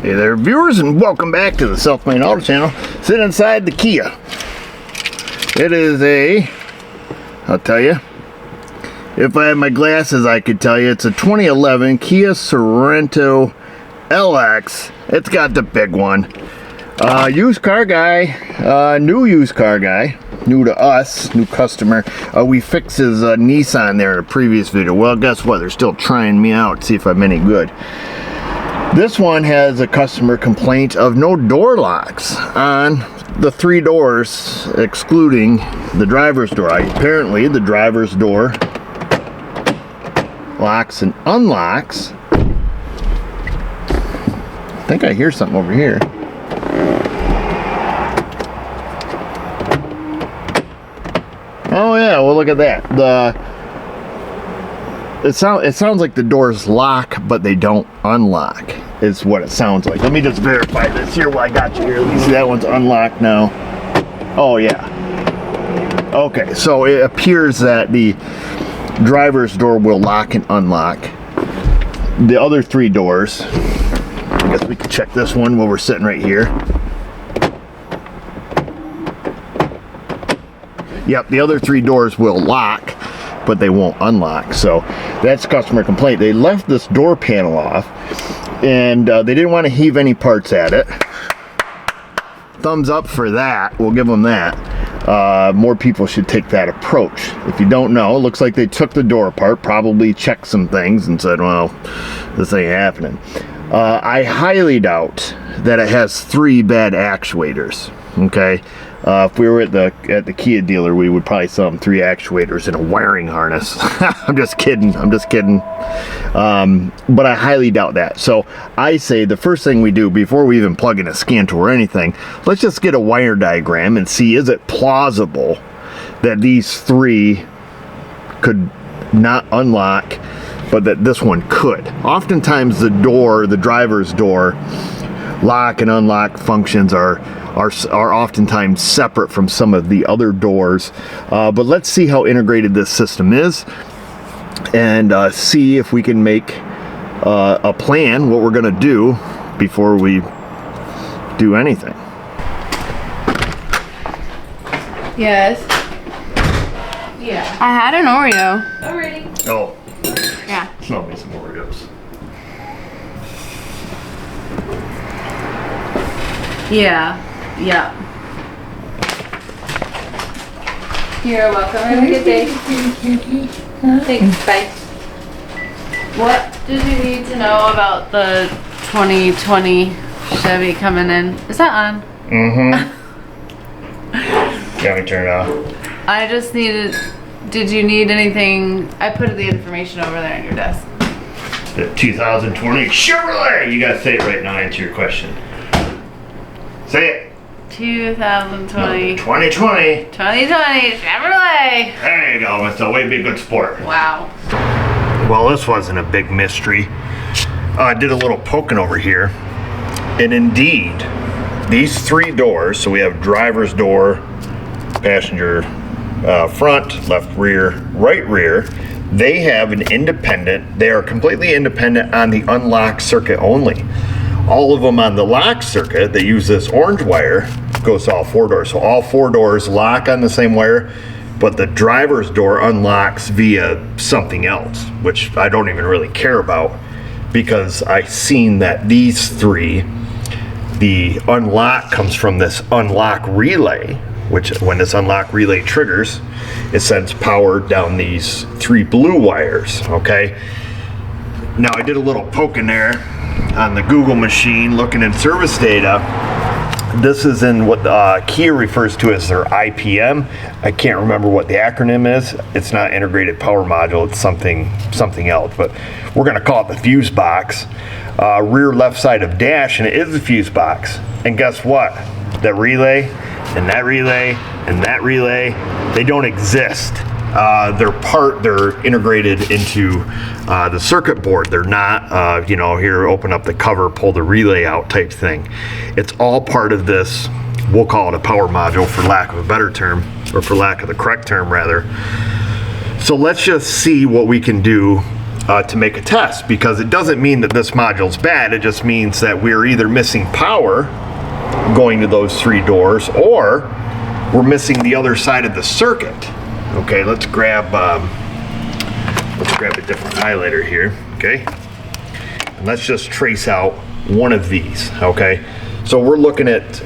Hey there, viewers, and welcome back to the South Main Auto Channel. Sit inside the Kia. It is I'll tell you, if I had my glasses I could tell you, it's a 2011 Kia Sorento LX. It's got the big one. Used car guy, new used car guy, new to us, new customer. We fixed his Nissan there in a previous video. Well, guess what? They're still trying me out to see if I'm any good. This one has a customer complaint of no door locks on the three doors, excluding the driver's door. Apparently, the driver's door locks and unlocks. I think I hear something over here. Oh yeah, well look at that. It sounds like the doors lock, but they don't unlock, is what it sounds like. Let me just verify this here while I got you here. Let me see, that one's unlocked now. Oh yeah. Okay, so it appears that the driver's door will lock and unlock. The other three doors, I guess we could check this one while we're sitting right here. Yep, the other three doors will lock, but they won't unlock. So that's customer complaint. They left this door panel off, and they didn't want to heave any parts at it. Thumbs up for that. We'll give them that. More people should take that approach. If you don't know, it looks like they took the door apart, probably checked some things and said, well, this ain't happening. I highly doubt that it has three bad actuators. Okay, if we were at the Kia dealer, we would probably sell them three actuators in a wiring harness. I'm just kidding. But I highly doubt that. So I say the first thing we do before we even plug in a scan tool or anything, let's just get a wire diagram and see, is it plausible that these three could not unlock, but that this one could. Oftentimes the driver's door lock and unlock functions are oftentimes separate from some of the other doors, but let's see how integrated this system is, and see if we can make a plan what we're going to do before we do anything. Yes. Yeah. I had an Oreo. Alrighty. Oh. Yeah. Smell me some Oreos. Yeah. Yeah. You're welcome. Have a good day. Thanks. Bye. What did you need to know about the 2020 Chevy coming in? Is that on? Mm-hmm. Got me turned off. I just needed. Did you need anything? I put the information over there on your desk. The 2020 Chevrolet. You gotta say it right now. Answer your question. Say it. 2020. 2020. 2020 Chevrolet. There you go, Mr. Way be a good sport. Wow. Well, this wasn't a big mystery. I did a little poking over here, and indeed, these three doors, so we have driver's door, passenger front, left rear, right rear, they have an independent, they are completely independent on the unlock circuit only. All of them on the lock circuit, they use this orange wire, goes to all four doors. So all four doors lock on the same wire, but the driver's door unlocks via something else, which I don't even really care about, because I've seen that these three, the unlock comes from this unlock relay, which when this unlock relay triggers, it sends power down these three blue wires, okay? Now I did a little poking there on the Google machine looking in service data. This is in what Kia refers to as their IPM. I can't remember what the acronym is. It's not integrated power module, it's something else, but we're gonna call it the fuse box. Rear left side of dash, and it is the fuse box. And guess what? That relay and that relay and that relay, they don't exist. They're integrated into the circuit board. They're not, here, open up the cover, pull the relay out type thing. It's all part of this, we'll call it a power module for lack of a better term, or for lack of the correct term rather. So let's just see what we can do to make a test, because it doesn't mean that this module's bad. It just means that we're either missing power going to those 3 doors, or we're missing the other side of the circuit. Okay, let's grab a different highlighter here. Okay, and let's just trace out one of these. Okay, so we're looking at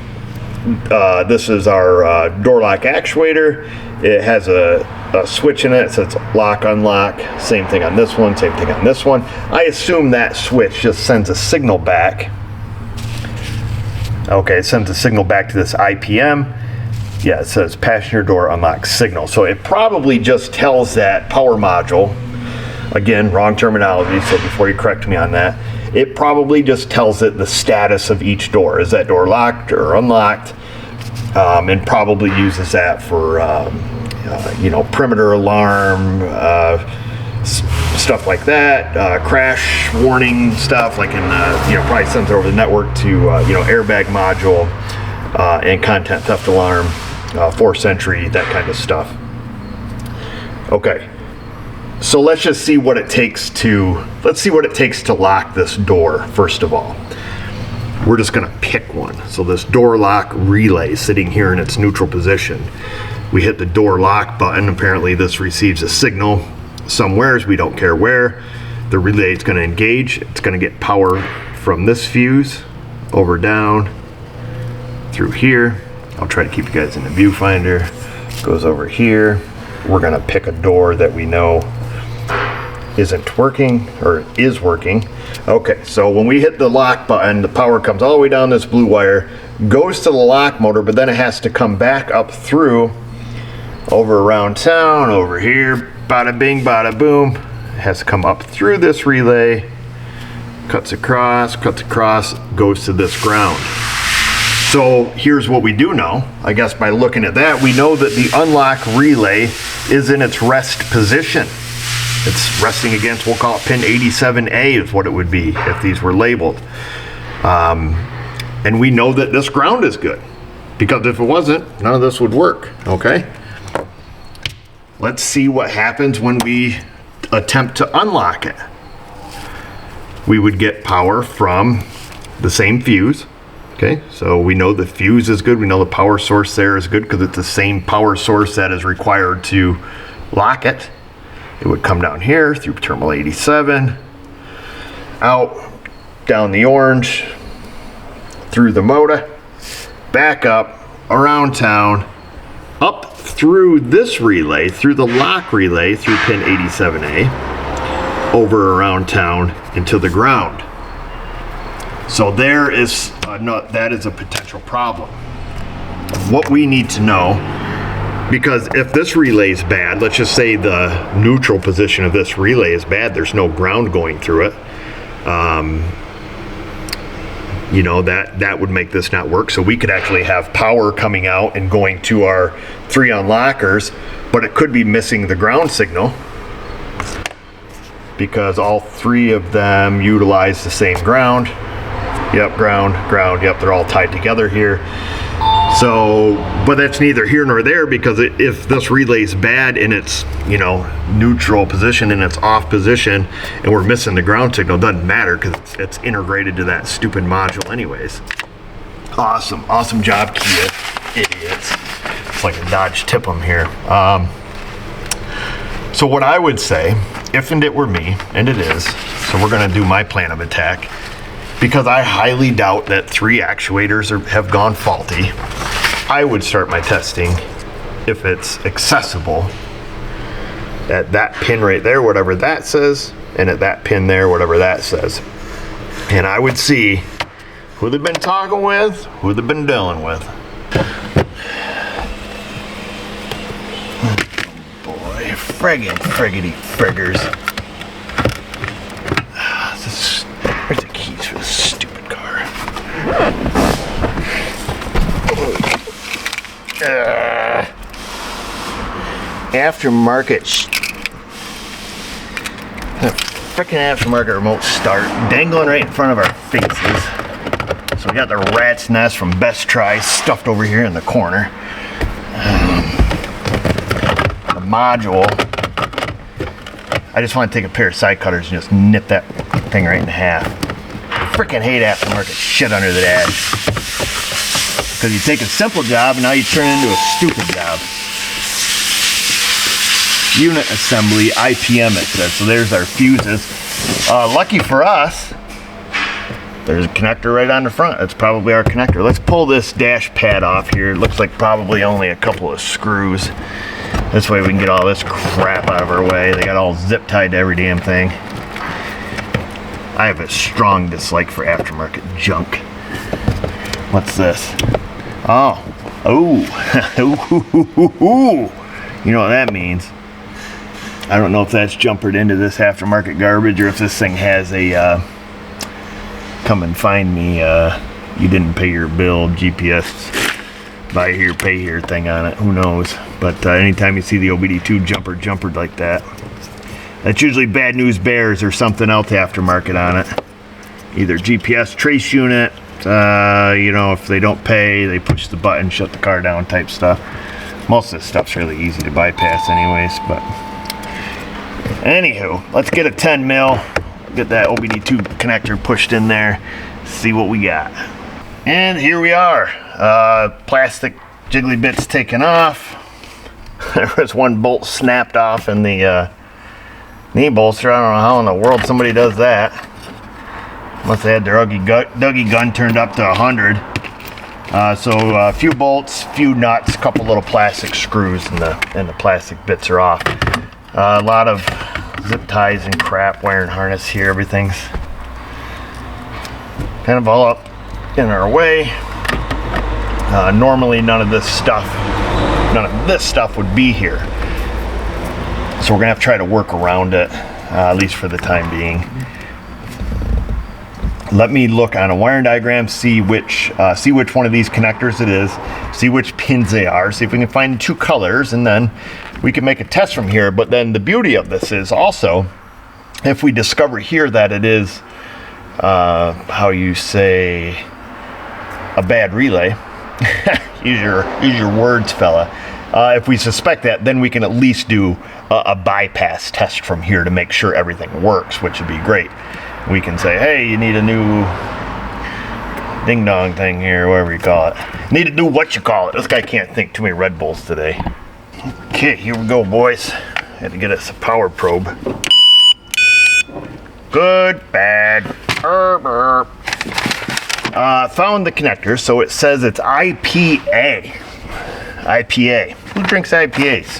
this is our door lock actuator. It has a switch in it. It says lock, unlock. Same thing on this one, same thing on this one. I assume that switch just sends a signal back. Okay, it sends a signal back to this IPM. Yeah, it says passenger door unlock signal. So it probably just tells that power module, again, wrong terminology, so before you correct me on that, it probably just tells it the status of each door. Is that door locked or unlocked? And probably uses that for perimeter alarm, stuff like that, crash warning stuff, like in probably sends it over the network to airbag module, and content theft alarm, force entry, that kind of stuff. Okay, so let's just see what it takes to lock this door. First of all, we're just going to pick one. So this door lock relay sitting here in its neutral position. We hit the door lock button. Apparently this receives a signal somewheres, we don't care where. The relay is going to engage. It's going to get power from this fuse over down through here. I'll try to keep you guys in the viewfinder. Goes over here. We're going to pick a door that we know isn't working or is working. Okay, so when we hit the lock button, the power comes all the way down this blue wire, goes to the lock motor, but then it has to come back up through, over around town, over here, bada bing, bada boom. It has to come up through this relay, cuts across, goes to this ground. So here's what we do know. I guess by looking at that, we know that the unlock relay is in its rest position. It's resting against, we'll call it pin 87A is what it would be if these were labeled. And we know that this ground is good, because if it wasn't, none of this would work, okay? Let's see what happens when we attempt to unlock it. We would get power from the same fuse. Okay, so we know the fuse is good. We know the power source there is good because it's the same power source that is required to lock it. It would come down here through terminal 87, out, down the orange, through the motor, back up, around town, up through this relay, through the lock relay, through pin 87A, over around town into the ground. So there is that is a potential problem. What we need to know, because if this relay is bad, let's just say the neutral position of this relay is bad, there's no ground going through it, that would make this not work. So we could actually have power coming out and going to our 3 unlockers, but it could be missing the ground signal because all 3 of them utilize the same ground. Yep, ground, yep, they're all tied together here. So, but that's neither here nor there, because if this relay is bad in its, neutral position, in its off position, and we're missing the ground signal, it doesn't matter because it's integrated to that stupid module anyways. Awesome job, Kia, idiots. It's like a Dodge Tip-'em here. So what I would say, if and it were me, and it is, so we're gonna do my plan of attack, because I highly doubt that 3 actuators have gone faulty. I would start my testing, if it's accessible, at that pin right there, whatever that says, and at that pin there, whatever that says. And I would see who they've been talking with, who they've been dealing with. Oh boy, friggity friggers. Where's the keys for this stupid car? Aftermarket. Frickin' aftermarket remote start dangling right in front of our faces. So we got the rat's nest from Best Try stuffed over here in the corner. The module. I just want to take a pair of side cutters and just nip that thing right in half. Freaking hate aftermarket shit under the dash. Because you take a simple job and now you turn it into a stupid job. Unit assembly, IPM it says. So there's our fuses. Lucky for us, there's a connector right on the front. That's probably our connector. Let's pull this dash pad off here. It looks like probably only a couple of screws. This way we can get all this crap out of our way. They got all zip tied to every damn thing. I have a strong dislike for aftermarket junk. What's this? Oh. You know what that means. I don't know if that's jumpered into this aftermarket garbage or if this thing has a come and find me, you didn't pay your bill, GPS buy here, pay here thing on it. Who knows? But anytime you see the OBD2 jumpered like that, that's usually Bad News Bears or something else aftermarket on it. Either GPS trace unit, you know, if they don't pay, they push the button, shut the car down type stuff. Most of this stuff's really easy to bypass anyways, but anywho, let's get a 10 mil, get that OBD2 connector pushed in there, see what we got. And here we are. Plastic jiggly bits taken off. There was one bolt snapped off in the knee bolster. I don't know how in the world somebody does that. Must have had their Dougie gun turned up to 100. So a few bolts, few nuts, couple little plastic screws, and the plastic bits are off. A lot of zip ties and crap, wiring harness here. Everything's kind of all up in our way. Normally none of this stuff would be here. So we're gonna have to try to work around it, at least for the time being. Let me look on a wiring diagram, see which one of these connectors it is, see which pins they are, see if we can find two colors, and then we can make a test from here. But then the beauty of this is also, if we discover here that it is, how you say, a bad relay, use your words, fella. If we suspect that, then we can at least do a bypass test from here to make sure everything works, which would be great. We can say, hey, you need a new ding dong thing here, whatever you call it. Need to do what you call it. This guy can't think. Too many Red Bulls today. Okay, here we go, boys. Had to get us a power probe. Good, bad. Found the connector, so it says it's IPA. IPA. Who drinks IPAs?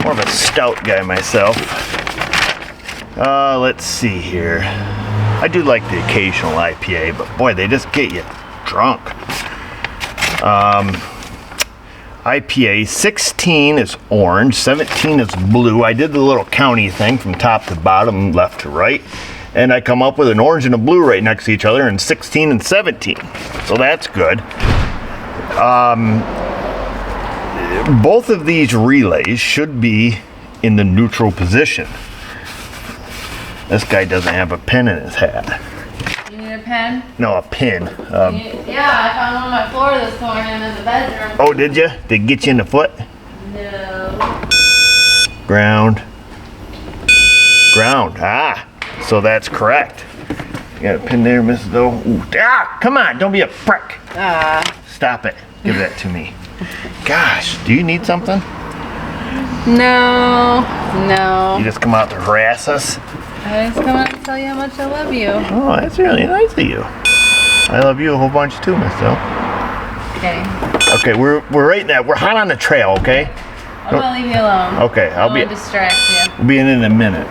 More of a stout guy myself. Let's see here. I do like the occasional IPA, but boy, they just get you drunk. IPA 16 is orange, 17 is blue. I did the little county thing from top to bottom, left to right, and I come up with an orange and a blue right next to each other, and 16 and 17. So that's good. Both of these relays should be in the neutral position. This guy doesn't have a pin in his hat. You need a pen? No, a pin. Yeah, I found one on my floor this morning in the bedroom. Oh, did you? Did it get you in the foot? No. Ground. Ground. Ah, so that's correct. You got a pin there, Mrs.O. Ooh, ah, come on, don't be a prick. Stop it. Give that to me. Gosh, do you need something? No. You just come out to harass us? I just come out to tell you how much I love you. Oh, that's really nice of you. I love you a whole bunch too, Mrs.O. Okay. Okay, we're right now. We're hot on the trail, okay? I'm gonna leave you alone. Okay, I'll distract you. We'll be in a minute.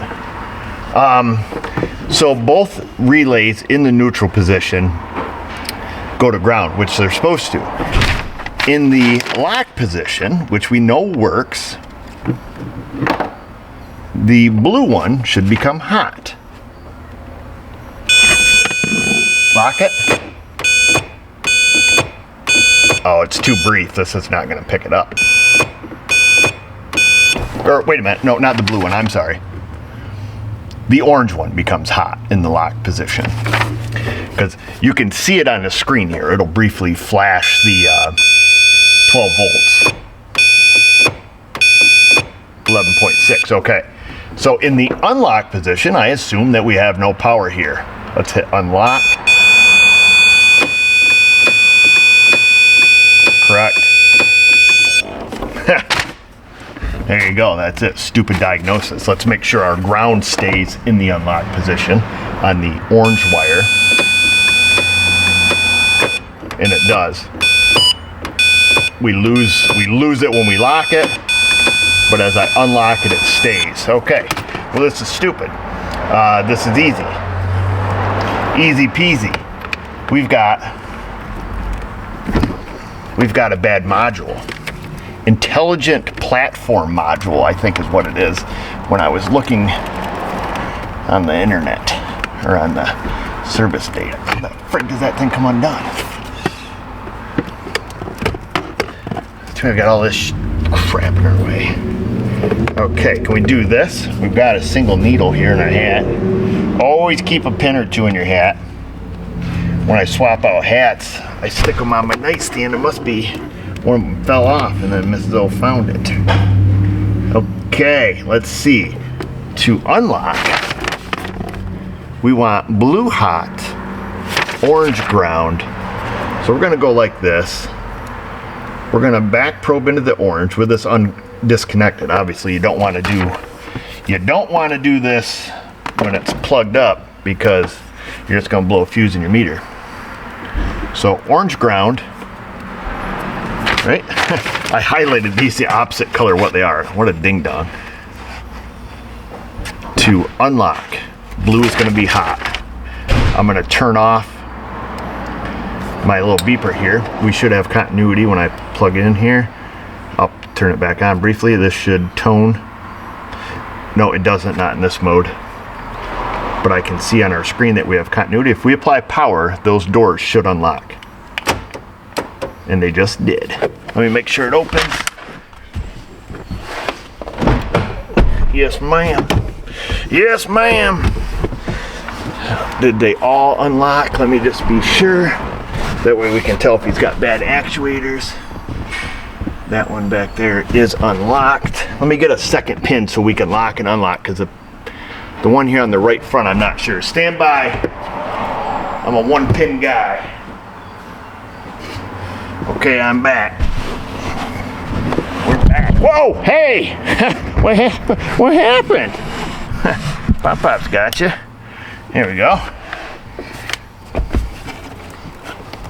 So both relays in the neutral position go to ground, which they're supposed to. In the lock position, which we know works, the blue one should become hot. Lock it. Oh, it's too brief. This is not going to pick it up. Or wait a minute. No, not the blue one. I'm sorry. The orange one becomes hot in the lock position. Because you can see it on the screen here. It'll briefly flash the 12 volts. 11.6. Okay. So in the unlock position, I assume that we have no power here. Let's hit unlock. Correct. There you go, that's it. Stupid diagnosis. Let's make sure our ground stays in the unlock position on the orange wire. And it does. We lose it when we lock it, but as I unlock it, it stays. Okay, well this is stupid. This is easy. Easy peasy. We've got a bad module. Intelligent platform module, I think is what it is. When I was looking on the internet, or on the service data. How the frick does that thing come undone? We've got all this crap in our way. Okay, can we do this? We've got a single needle here in our hat. Always keep a pin or two in your hat. When I swap out hats, I stick them on my nightstand. It must be one of them fell off and then Mrs.O found it. Okay, let's see. To unlock, we want blue hot, orange ground. So we're gonna go like this. We're gonna back probe into the orange with this disconnected. Obviously you don't wanna do this when it's plugged up because you're just gonna blow a fuse in your meter. So orange ground, right? I highlighted these the opposite color what they are. What a ding dong. To unlock, blue is gonna be hot. I'm gonna turn off my little beeper here. We should have continuity when I plug it in here. I'll turn it back on briefly. This should tone. No, it doesn't, not in this mode. But I can see on our screen that we have continuity. If we apply power, those doors should unlock. And they just did. Let me make sure it opens. Yes, ma'am. Yes, ma'am. Did they all unlock? Let me just be sure. That way we can tell if he's got bad actuators. That one back there is unlocked. Let me get a second pin so we can lock and unlock, because the one here on the right front, I'm not sure. Stand by. I'm a one pin guy. Okay, I'm back. We're back. Whoa, hey! What happened? Pop-Pop's got you. Here we go.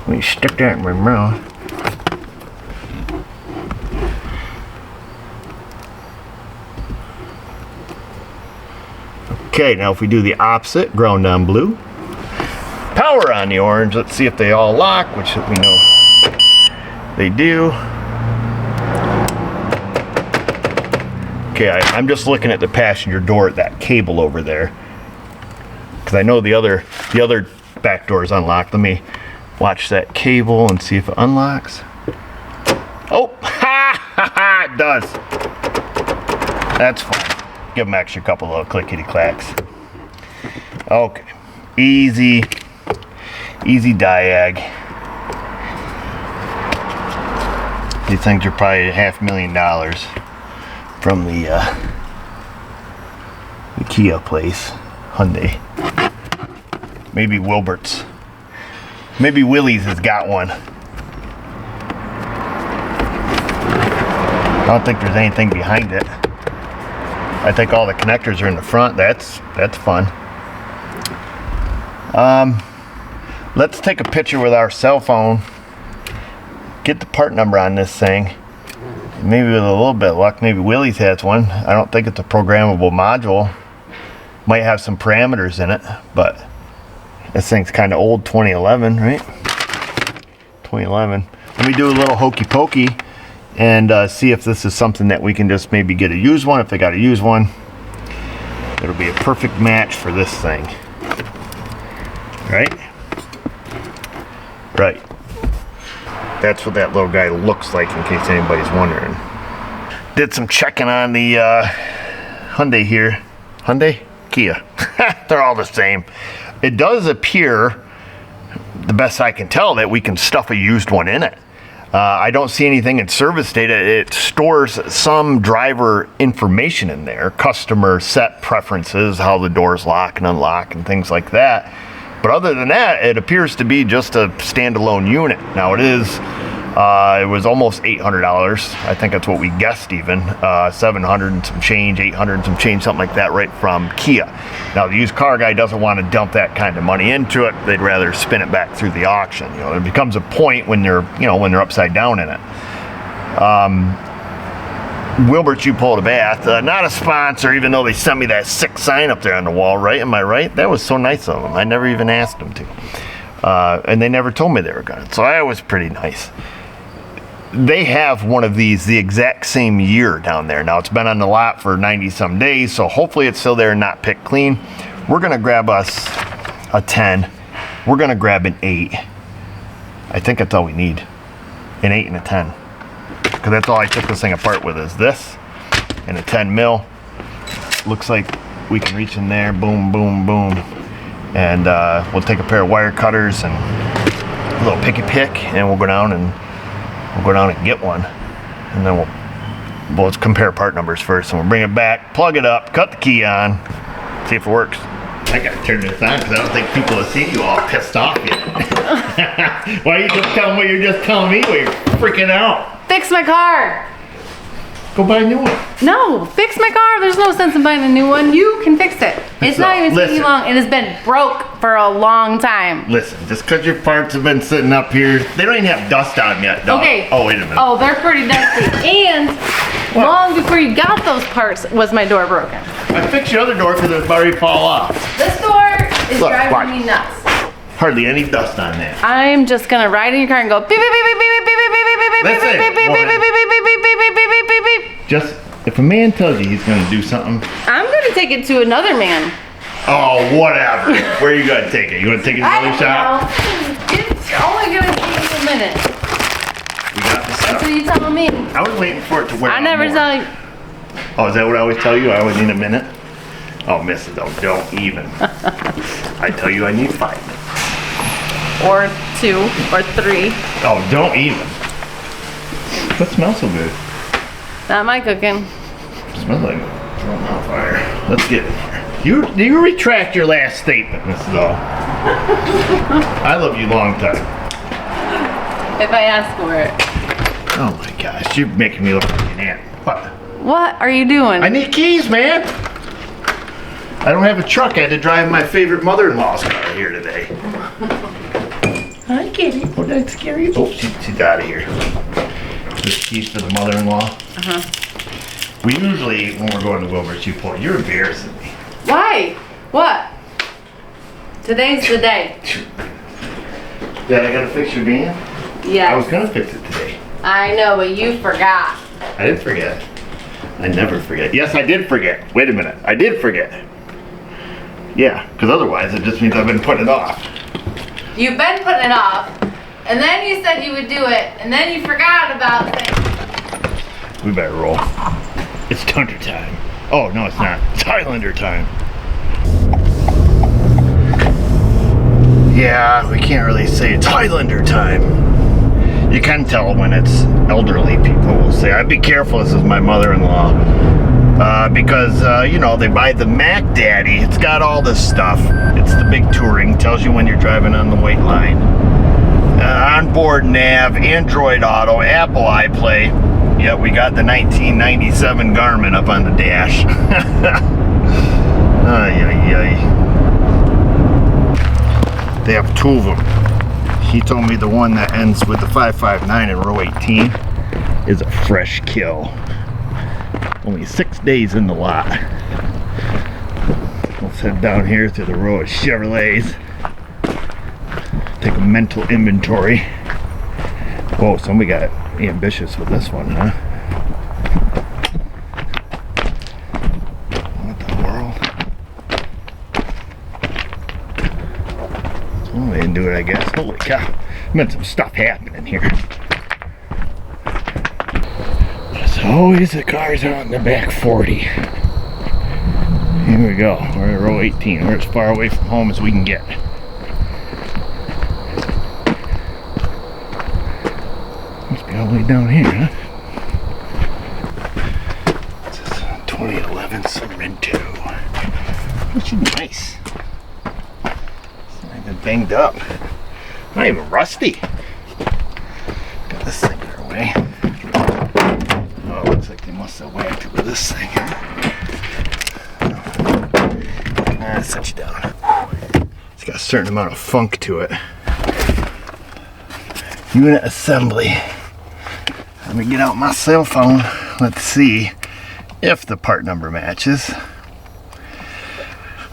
Let me stick that in my mouth. Okay, now if we do the opposite, ground on blue, power on the orange, let's see if they all lock, which we know they do. Okay, I'm just looking at the passenger door at that cable over there, because I know the other back door is unlocked. Let me watch that cable and see if it unlocks. Oh, it does. That's fine. Give them extra couple little clickety clacks. Okay, easy diag. These things are probably $500,000 from the Kia place, Hyundai. Maybe Wilburt's. Maybe Willie's has got one. I don't think there's anything behind it. I think all the connectors are in the front. That's fun. Let's take a picture with our cell phone. Get the part number on this thing. Maybe with a little bit of luck, maybe Willie's has one. I don't think it's a programmable module. Might have some parameters in it, but this thing's kind of old, 2011, right? 2011. Let me do a little hokey pokey and see if this is something that we can just maybe get a used one. If they got a used one, it'll be a perfect match for this thing. Right? Right. That's what that little guy looks like, in case anybody's wondering. Did some checking on the Hyundai here. Hyundai? Kia. They're all the same. It does appear, the best I can tell, that we can stuff a used one in it. I don't see anything in service data. It stores some driver information in there, customer set preferences, how the doors lock and unlock and things like that. But other than that, it appears to be just a standalone unit. Now it was almost $800. I think that's what we guessed even. 700 and some change, 800 and some change, something like that, right from Kia. Now the used car guy doesn't want to dump that kind of money into it. They'd rather spin it back through the auction. You know, there becomes a point when they're upside down in it. Wilburt, you pulled a bath. Not a sponsor, even though they sent me that sick sign up there on the wall, right? Am I right? That was so nice of them. I never even asked them to. And they never told me they were gonna. So that was pretty nice. They have one of these the exact same year down there. Now it's been on the lot for 90 some days, so hopefully it's still there and not picked clean. We're gonna grab us a 10. We're gonna grab an 8. I think that's all we need. An 8 and a 10. Because that's all I took this thing apart with is this and a 10 mil. Looks like we can reach in there, boom, boom, boom. And we'll take a pair of wire cutters and a little picky pick, and we'll go down and get one, and then we'll compare part numbers first, and we'll bring it back, plug it up, cut the key on, see if it works. I gotta turn this on because I don't think people have seen you all pissed off yet. Why are you just telling me what you're just telling me while you're freaking out? Fix my car. Go buy a new one. No, fix my car. There's no sense in buying a new one. You can fix it. It's not even taking long. It has been broke for a long time. Listen, just because your parts have been sitting up here, they don't even have dust on them yet, dog. Okay. Oh, wait a minute. Oh, they're pretty dusty. And long before you got those parts was my door broken. I fixed your other door because it was about to fall off. This door is Look, driving watch. me nuts. Hardly any dust on that. I'm just gonna ride in your car and go beep beep beep beep beep beep beep beep beep beep Listen, beep beep beep woman. beep beep beep beep beep beep beep beep beep beep. Just, if a man tells you he's going to do something. I'm gonna take it to another man. Oh, whatever. Where are you going to take it? You going to take it to I another don't shop? know. It's only gonna take you a minute. We got the stuff. So you tell me. I was waiting for it to wear I out never more. tell you. Oh, is that what I always tell you? I always need a minute? Oh, Mrs.O, don't even. I tell you I need 5 minutes. Or 2 or 3. Oh, don't even. What smells so good? Not my cooking. It smells like throwing on fire. Let's get in here. You retract your last statement, Mrs.O. I love you long time. If I ask for it. Oh my gosh, you're making me look like an ant. What? What are you doing? I need keys, man. I don't have a truck. I had to drive my favorite mother-in-law's car here today. Hi, kitty. Oh, that's scary. Oh, she's out of here. This keys for the mother-in-law. We usually, when we're going to Wilburt, you pull. You're embarrassing me. Why? What? Today's the day. Dad, I gotta fix your van? Yes. I was gonna fix it today. I know, but you forgot. I didn't forget. I never forget. Yes, I did forget. Wait a minute. I did forget. Yeah, because otherwise it just means I've been putting it off. You've been putting it off, and then you said you would do it, and then you forgot about it. We better roll. It's Thunder time. Oh, no, it's not. It's Highlander time. Yeah, we can't really say it's Highlander time. You can tell when it's elderly people will say, I'd be careful, this is my mother-in-law. Because, you know, they buy the Mac Daddy. It's got all this stuff. It's the big touring. Tells you when you're driving on the white line. Onboard nav, Android Auto, Apple iPlay. Yeah, we got the 1997 Garmin up on the dash. Ay, ay, ay. They have 2 of them. He told me the one that ends with the 559 in row 18 is a fresh kill. Only 6 days in the lot. Let's head down here through the row of Chevrolets. Take a mental inventory. Whoa, somebody got ambitious with this one, huh? What the world? Oh, they didn't do it, I guess. Holy cow. Meant some stuff happening here. As always, the cars are on the back 40. Here we go. We're at row 18. We're as far away from home as we can get. These all the way down here, huh? This is 2011 Sorento. Which is nice. It's not even banged up. Not even rusty. Got this thing in our way. Oh, it looks like they must have whacked it with this thing. Set you down. It's got a certain amount of funk to it. Unit assembly. Let me get out my cell phone. Let's see if the part number matches.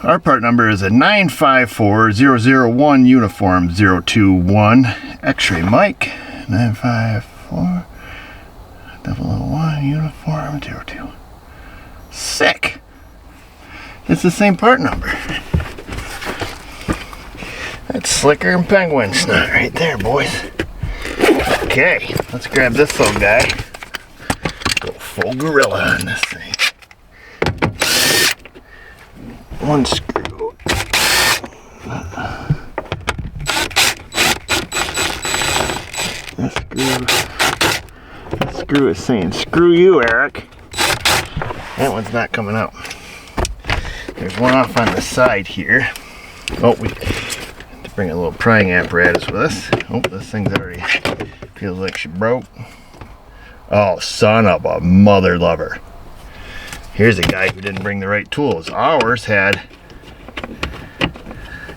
Our part number is a 954001 uniform 021 X-ray mic. 954001 uniform 02. Sick. It's the same part number. That's slicker and penguin snot right there, boys. Okay, let's grab this little guy. Go full gorilla on this thing. One screw. That screw is saying, screw you, Eric. That one's not coming out. There's one off on the side here. Oh, we have to bring a little prying apparatus with us. Oh, this thing's already feels like she broke. Oh, son of a mother lover. Here's a guy who didn't bring the right tools. Ours had,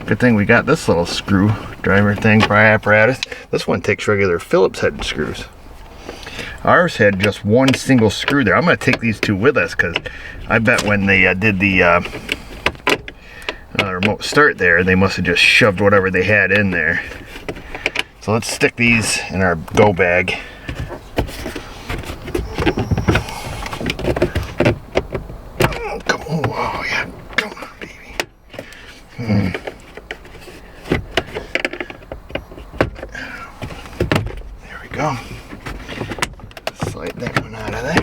good thing we got this little screwdriver thing, pry apparatus. This one takes regular Phillips head screws. Ours had just one single screw there. I'm going to take these two with us because I bet when they did the remote start there, they must have just shoved whatever they had in there. So let's stick these in our go bag. Oh, come on. Oh, yeah. Come on, baby. There we go. Slide that one out of there.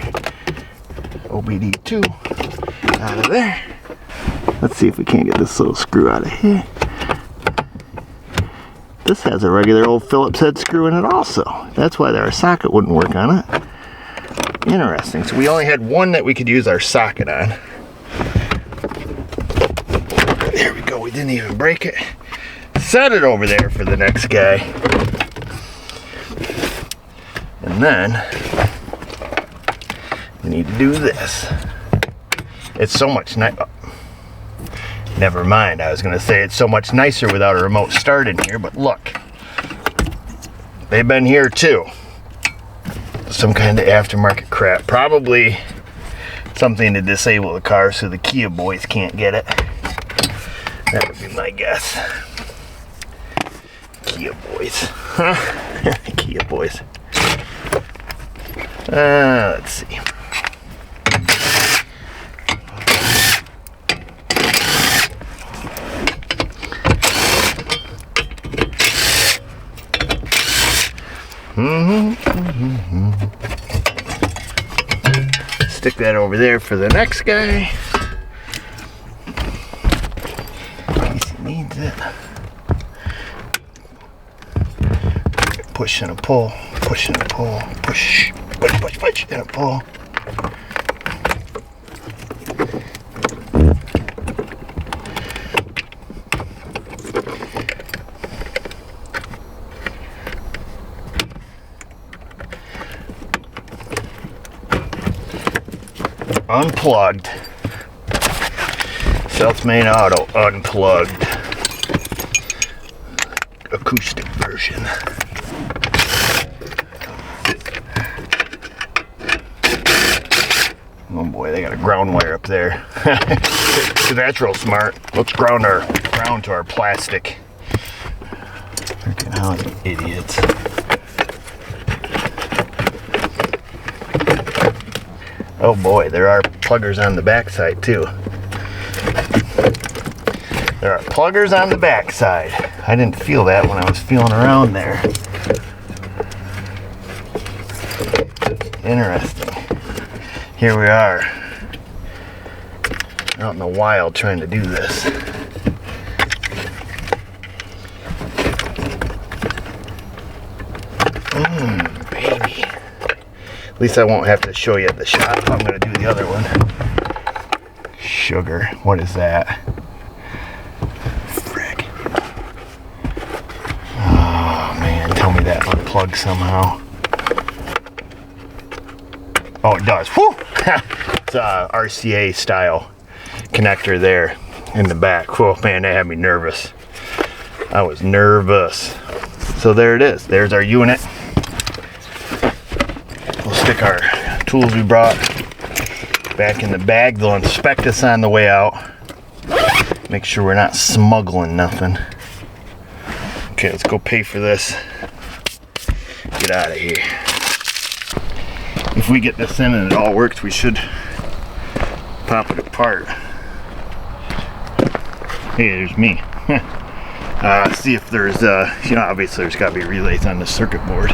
OBD2 out of there. Let's see if we can't get this little screw out of here. This has a regular old Phillips head screw in it also. That's why our socket wouldn't work on it. Interesting. So we only had one that we could use our socket on. There we go. We didn't even break it. Set it over there for the next guy. And then we need to do this. It's so much nicer. Never mind, I was going to say it's so much nicer without a remote start in here, but look. They've been here too. Some kind of aftermarket crap. Probably something to disable the car so the Kia boys can't get it. That would be my guess. Kia boys. Huh? Kia boys. Let's see. Stick that over there for the next guy. In case he needs it. Push and a pull, push and a pull, push, push, push, push, and a pull. Unplugged. South-Main Auto unplugged. Acoustic version. Oh boy, they got a ground wire up there. That's real smart. Let's ground to our plastic. Freaking hell, idiots. Oh boy, there are pluggers on the backside too. There are pluggers on the backside. I didn't feel that when I was feeling around there. Interesting. Here we are. Out in the wild trying to do this. Baby. At least I won't have to show you at the shop if I'm gonna do the other one. Sugar, what is that? Frick. Oh man, tell me that unplugged somehow. Oh, it does. Whew! It's a RCA style connector there in the back. Oh man, that had me nervous. I was nervous. So there it is. There's our unit. We'll stick our tools we brought back in the bag. They'll inspect us on the way out. Make sure we're not smuggling nothing. Okay, let's go pay for this. Get out of here. If we get this in and it all works, we should pop it apart. Hey, there's me. See if there's, obviously there's got to be relays on the circuit board.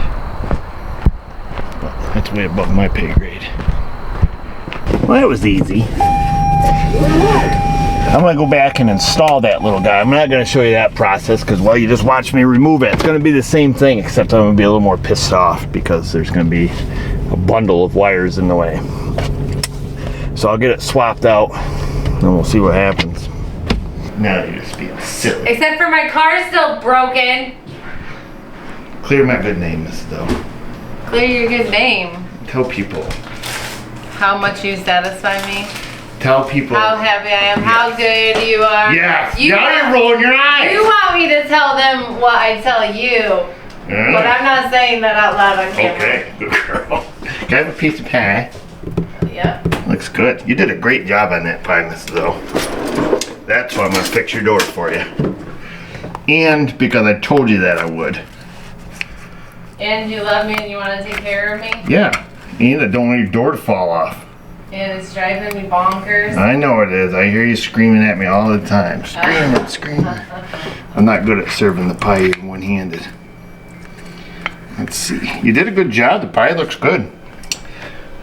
But that's way above my pay grade. Well, that was easy. I'm going to go back and install that little guy. I'm not going to show you that process because, well, you just watch me remove it. It's going to be the same thing, except I'm going to be a little more pissed off because there's going to be a bundle of wires in the way. So I'll get it swapped out and we'll see what happens. Now you're just being silly. Except for my car's still broken. Clear my good name, Mrs.O. Clear your good name. Tell people. How much you satisfy me. Tell people. How happy I am. How good you are. Yes. Now you're rolling your eyes. You want me to tell them what I tell you. But I'm not saying that out loud on camera. Okay, good girl. Can I have a piece of pie? Yep. Looks good. You did a great job on that pie, Mrs.O. That's why I'm going to fix your door for you. And because I told you that I would. And you love me and you want to take care of me? Yeah. And I don't want your door to fall off. And it's driving me bonkers. I know it is. I hear you screaming at me all the time. Screaming. I'm not good at serving the pie even one-handed. Let's see. You did a good job. The pie looks good.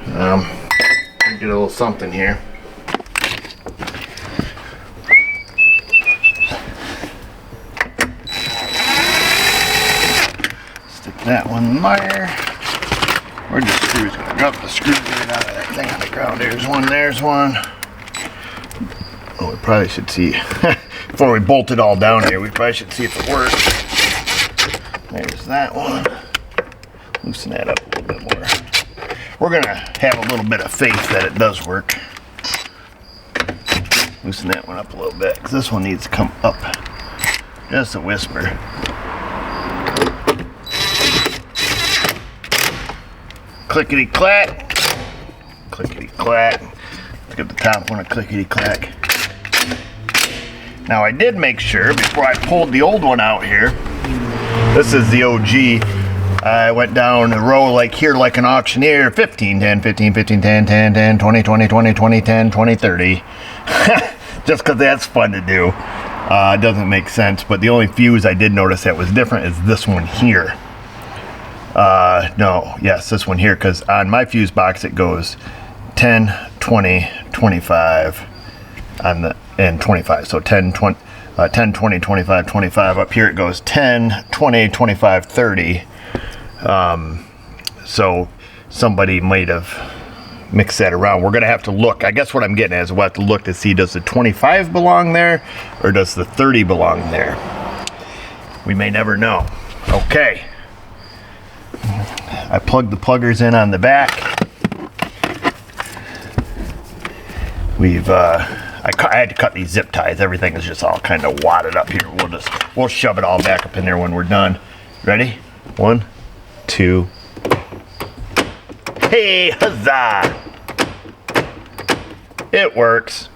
Get a little something here. Stick that one there. Where'd the screws go? Drop the screws right out of that thing on the ground. There's one. Oh, we probably should see. Before we bolt it all down here, we probably should see if it works. There's that one. Loosen that up a little bit more. We're gonna have a little bit of faith that it does work. Loosen that one up a little bit, because this one needs to come up just a whisper. Clickety clack. Clickety clack. Let's get the top one a clickety clack. Now I did make sure before I pulled the old one out here. This is the OG. I went down the row like here like an auctioneer. 15, 10, 15, 15, 10, 10, 10, 20, 20, 20, 20, 10, 20, 30. Just because that's fun to do. It doesn't make sense, but the only fuse I did notice that was different is this one here. This one here, because on my fuse box it goes 10, 20, 25 on the, and 25. So 10, 20, 10, 20, 25, 25. Up here it goes 10, 20, 25, 30. So somebody might have mixed that around. We're going to have to look. I guess what I'm getting at is we'll have to look to see, does the 25 belong there or does the 30 belong there? We may never know. Okay. I plugged the pluggers in on the back. I had to cut these zip ties. Everything is just all kind of wadded up here. We'll shove it all back up in there when we're done. Ready? 1, 2. Hey, huzzah! It works.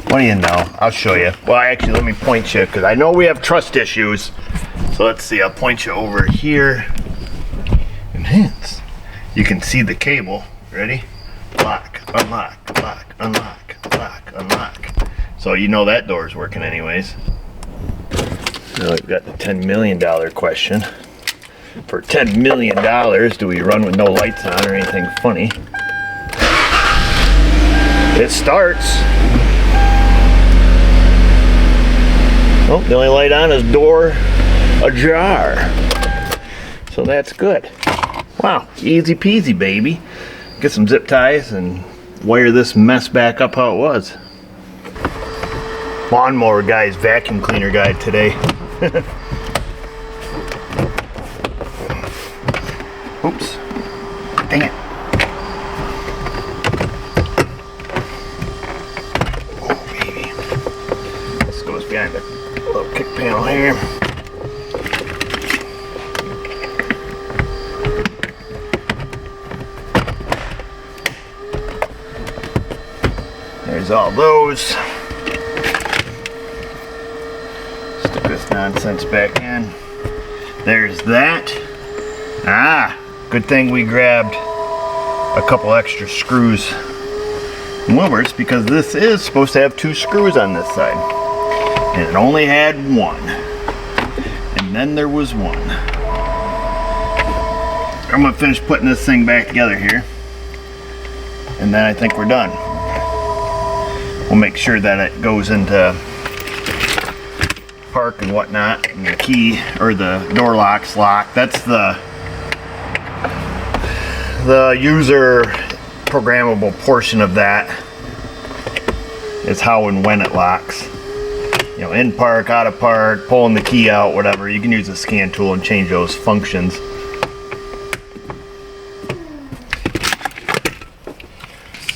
What do you know? I'll show you. Well, actually, let me point you, because I know we have trust issues. So let's see. I'll point you over here. And hence, you can see the cable. Ready? Lock, unlock, lock, unlock, lock, unlock. So you know that door's working anyways. Now we've got the $10 million question. For $10 million, do we run with no lights on or anything funny? It starts. Oh, the only light on is door ajar. So that's good. Wow, easy peasy, baby. Get some zip ties and wire this mess back up how it was. Lawnmower guy's vacuum cleaner guide today. Oops. Dang it. Oh, baby. This goes behind the little kick panel here. There's all those. Stick this nonsense back in. There's that. Ah, good thing we grabbed a couple extra screws from Wilburt's, because this is supposed to have 2 screws on this side. And it only had 1. And then there was 1. I'm gonna finish putting this thing back together here. And then I think we're done. We'll make sure that it goes into park and whatnot, and the key or the door lock's locked. That's the user programmable portion of that. Is how and when it locks. You know, in park, out of park, pulling the key out, whatever. You can use the scan tool and change those functions.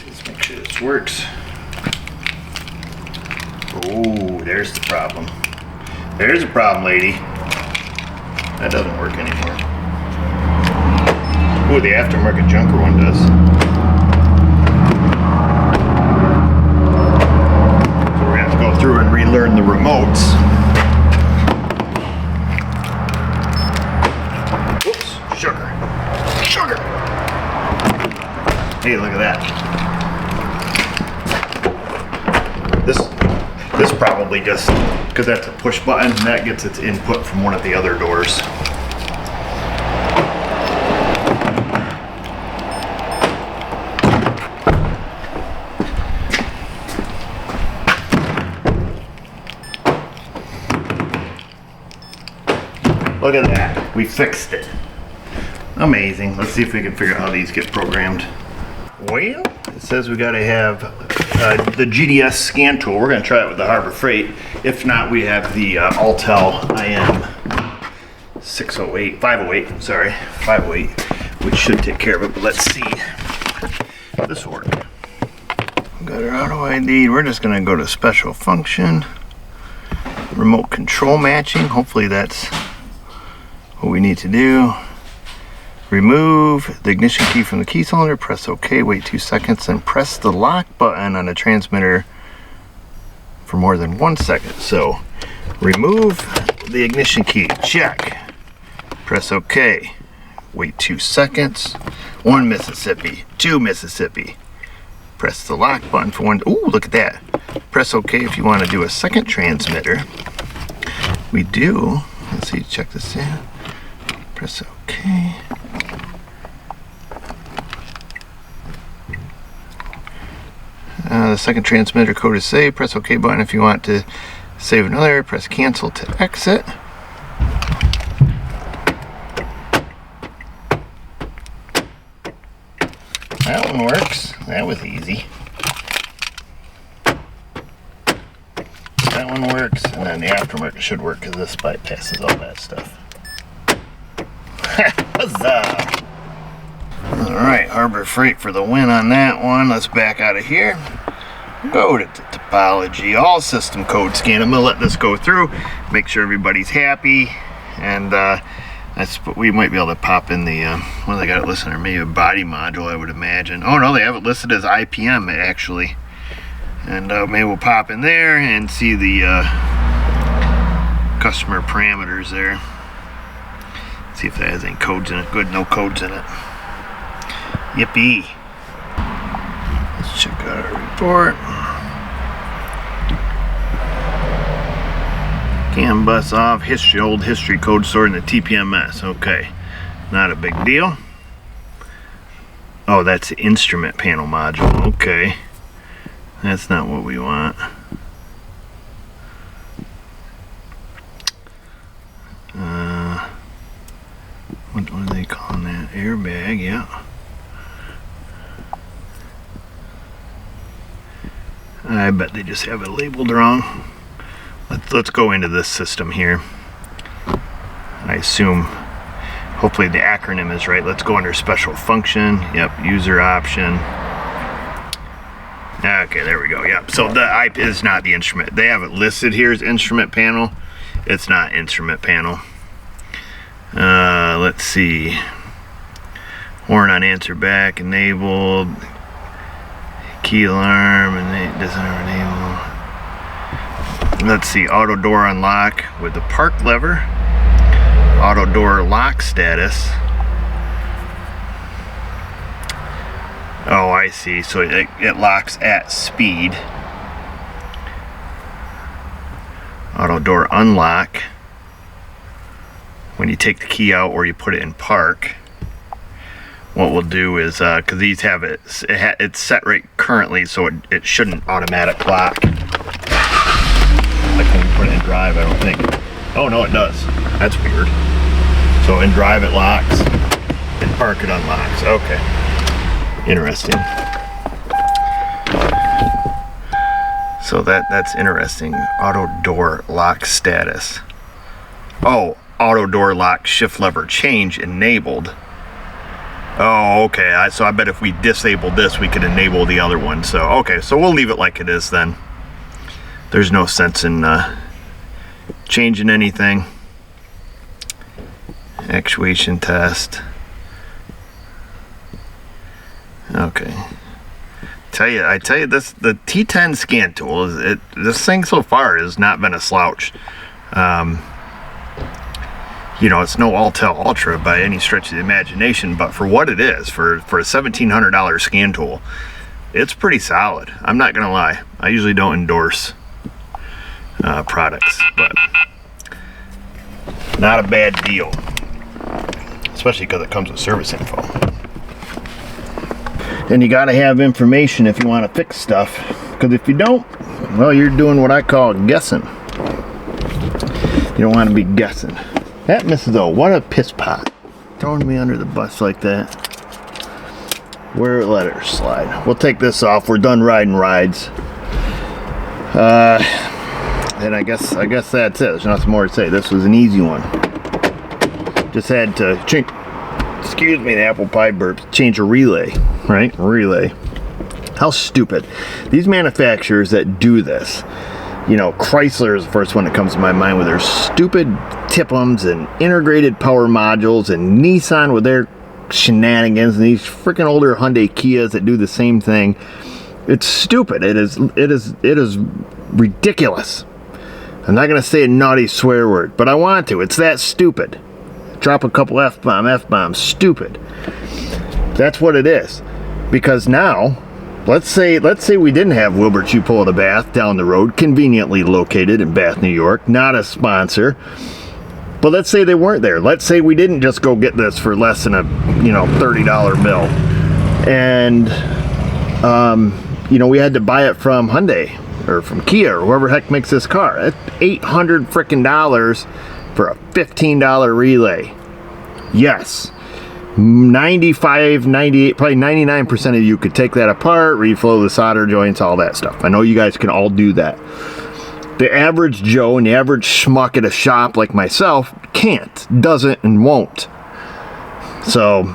Let's make sure this works. Oh, there's the problem. There's a problem, lady. That doesn't work anymore. Oh, the aftermarket junker one does. So we're gonna have to go through and relearn the remotes. Oops, sugar. Sugar! Hey, look at that. This probably just, because that's a push button, and that gets its input from one of the other doors. Look at that, we fixed it. Amazing. Let's see if we can figure out how these get programmed. Well, it says we gotta have the GDS scan tool. We're gonna try it with the Harbor Freight. If not, we have the Altel IM 608, 508, sorry, 508, which should take care of it, but let's see if this will work. Got our auto ID. We're just gonna go to special function, remote control matching. Hopefully that's what we need to do. Remove the ignition key from the key cylinder, press OK, wait 2 seconds, and press the lock button on the transmitter for more than 1 second. So, remove the ignition key, check. Press OK, wait 2 seconds, 1 Mississippi, 2 Mississippi. Press the lock button for 1, ooh, look at that. Press OK if you want to do a second transmitter. We do, let's see, check this in. Press OK. The second transmitter code is saved. Press OK button if you want to save another. Press cancel to exit. That one works. That was easy. That one works, and then the aftermarket should work because this bypasses all that stuff. Huzzah! Alright, Harbor Freight for the win on that one. Let's back out of here. Go to topology, all system code scan. I'm going to let this go through, make sure everybody's happy, and we might be able to pop in the, well, they got it listed there, maybe a body module, I would imagine. Oh no, they have it listed as IPM actually. And maybe we'll pop in there and see the customer parameters there. See if that has any codes in it. Good, no codes in it. Yippee. Let's check out our report. CAN bus off, history, old history code stored in the TPMS. Okay, not a big deal. Oh, that's the instrument panel module. Okay, that's not what we want. What are they calling that? airbag, yeah. I bet they just have it labeled wrong. Let's go into this system here. I assume, hopefully the acronym is right. Let's go under special function. Yep, user option. Okay, there we go. Yep, so the IP is not the instrument. They have it listed here as instrument panel. It's not instrument panel. Let's see. Horn on answer back enabled. Key alarm and doesn't enable. Let's see, auto door unlock with the park lever. Auto door lock status. Oh, I see. So it locks at speed. Auto door unlock when you take the key out or you put it in park. What we'll do is, because these have it's set right currently, so it shouldn't automatic lock. Like when you put it in drive, I don't think. Oh no, it does. That's weird. So in drive it locks, in park it unlocks. Okay. Interesting. So that's interesting. Auto door lock status. Oh, auto door lock shift lever change enabled. Oh, okay. So I bet if we disabled this, we could enable the other one. So, okay. So we'll leave it like it is then. There's no sense in changing anything. Actuation test. Okay. I tell you this, the T10 scan tool this thing so far has not been a slouch. You know, it's no Altel Ultra by any stretch of the imagination, but for what it is, for a $1,700 scan tool, it's pretty solid. I'm not gonna lie. I usually don't endorse products, but not a bad deal, especially because it comes with service info. And you gotta have information if you want to fix stuff, because if you don't, well, you're doing what I call guessing. You don't want to be guessing. That Mrs.O, what a piss pot. Throwing me under the bus like that. Where let her slide. We'll take this off. We're done riding rides. And I guess that's it. There's nothing more to say. This was an easy one. Just had to change, excuse me, the apple pie burps, change a relay, right? Relay. How stupid. These manufacturers that do this, you know, Chrysler is the first one that comes to my mind with their stupid tip-ums and integrated power modules, and Nissan with their shenanigans, and these freaking older Hyundai Kias that do the same thing. It's stupid. It is ridiculous. I'm not going to say a naughty swear word, but I want to. It's that stupid. Drop a couple F-bombs, stupid. That's what it is. Because now, let's say we didn't have Wilburt You Pull the Bath down the road, conveniently located in Bath, New York, not a sponsor. But let's say they weren't there. Let's say we didn't just go get this for less than a, you know, $30 bill. And, you know, we had to buy it from Hyundai or from Kia or whoever heck makes this car. That's $800 frickin' for a $15 relay. Yes. 95, 98, probably 99% of you could take that apart, reflow the solder joints, all that stuff. I know you guys can all do that. The average Joe and the average schmuck at a shop like myself can't, doesn't, and won't. So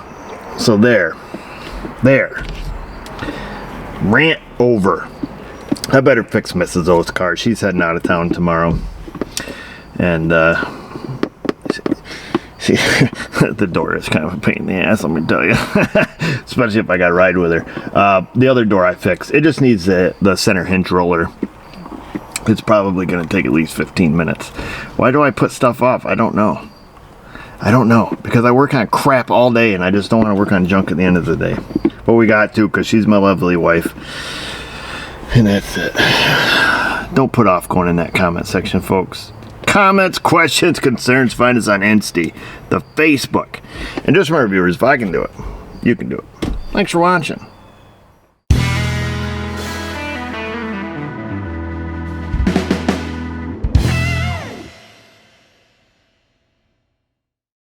there. Rant over. I better fix Mrs. O's car. She's heading out of town tomorrow. And, the door is kind of a pain in the ass, let me tell you. Especially if I got to ride with her. The other door I fixed, it just needs the center hinge roller. It's probably going to take at least 15 minutes. Why do I put stuff off? I don't know. Because I work on crap all day and I just don't want to work on junk at the end of the day. But we got to, because she's my lovely wife. And that's it. Don't put off going in that comment section, folks. Comments, questions, concerns, find us on Insta, the Facebook. And just remember, viewers, if I can do it, you can do it. Thanks for watching.